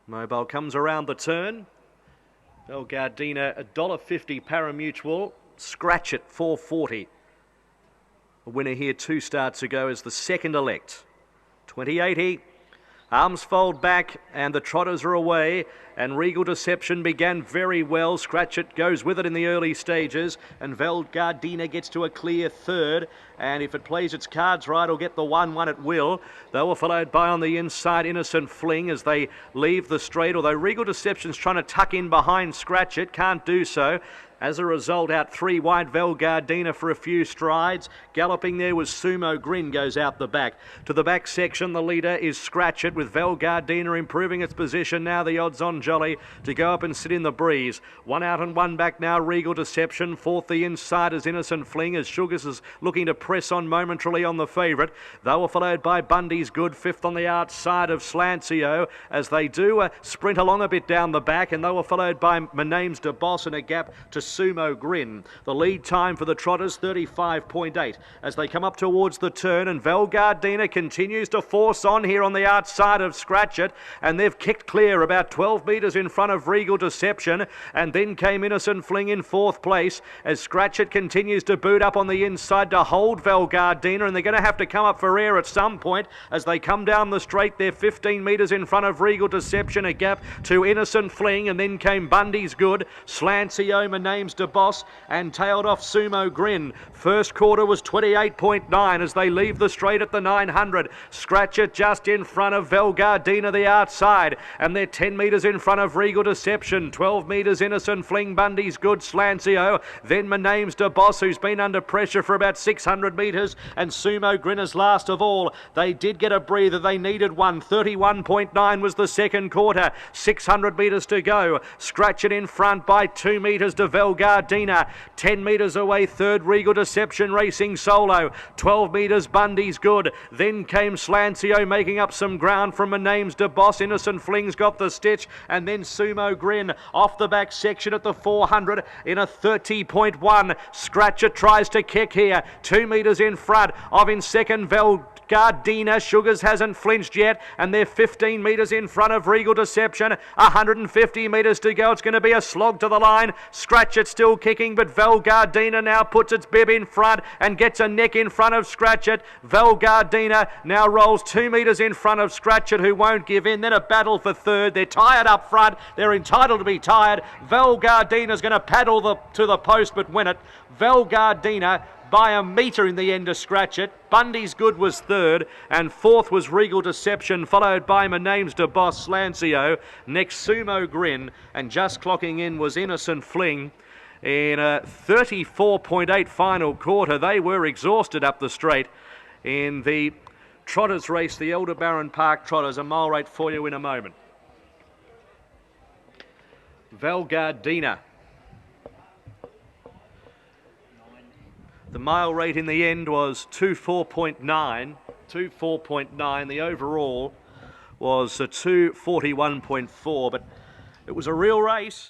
Mobile comes around the turn. VAL GARDENA $1.50 pari-mutuel. Scratch it $4.40. The winner here 2 starts ago is the second elect. 2080. Arms fold back and the Trotters are away, and Regal Deception began very well. Scratch It goes with it in the early stages, and VAL GARDENA gets to a clear third, and if it plays its cards right, it'll get the 1-1 at will. They were followed by on the inside Innocent Fling as they leave the straight, although Regal Deception's trying to tuck in behind Scratch It, can't do so. As a result, out 3 wide, VAL GARDENA for a few strides. Galloping there was Sumo Grin, goes out the back. To the back section, the leader is Scratch It, with VAL GARDENA improving its position. Now the odds-on jolly to go up and sit in the breeze. 1 out and 1 back now, Regal Deception. 4th, the inside is Innocent Fling, as Sugars is looking to press on momentarily on the favourite. They were followed by Bundy's Good, 5th on the outside of Slancio, as they do sprint along a bit down the back, and they were followed by My Name's De Boss in a gap to Sumo Grin. The lead time for the Trotters, 35.8. As they come up towards the turn, and VAL GARDENA continues to force on here on the outside of Scratch It, and they've kicked clear about 12 metres in front of Regal Deception, and then came Innocent Fling in 4th place as Scratch It continues to boot up on the inside to hold VAL GARDENA, and they're going to have to come up for air at some point as they come down the straight. They're 15 metres in front of Regal Deception, a gap to Innocent Fling, and then came Bundy's Good, Slancio, My Name's De Boss, and tailed off Sumo Grin. First quarter was 28.9 as they leave the straight at the 900. Scratch It just in front of VAL GARDENA the outside, and they're 10 metres in front of Regal Deception. 12 metres Innocent Fling, Bundy's Good, Slancio, then My Name's De Boss, who's been under pressure for about 600 metres, and Sumo Grin is last of all. They did get a breather, they needed one. 31.9 was the second quarter. 600 metres to go. Scratch It in front by 2 metres to VAL GARDENA. 10 metres away, third Regal Deception racing solo. 12 metres Bundy's Good. Then came Slancio making up some ground from My Name's De Boss. Innocent Fling's got the stitch, and then Sumo Grin off the back section at the 400 in a 30.1. Scratch It tries to kick here. 2 metres in front of in second VAL GARDENA. Sugars hasn't flinched yet, and they're 15 metres in front of Regal Deception. 150 metres to go. It's going to be a slog to the line. Scratch It still kicking, but VAL GARDENA now puts its bib in front and gets a neck in front of Scratch It. VAL GARDENA now rolls 2 metres in front of Scratch It, who won't give in. Then a battle for third. They're tired up front. They're entitled to be tired. VAL GARDENA's going to paddle to the post but win it. VAL GARDENA by a metre in the end to Scratch It. Bundy's Good was third, and 4th was Regal Deception, followed by My Name's De Boss, Slancio, next Sumo Grin, and just clocking in was Innocent Fling. In a 34.8 final quarter, they were exhausted up the straight. In the Trotters race, the Aldebaran Park Trotters, a mile rate for you in a moment. VAL GARDENA. The mile rate in the end was 2.4.9. The overall was 2:41.4, but it was a real race.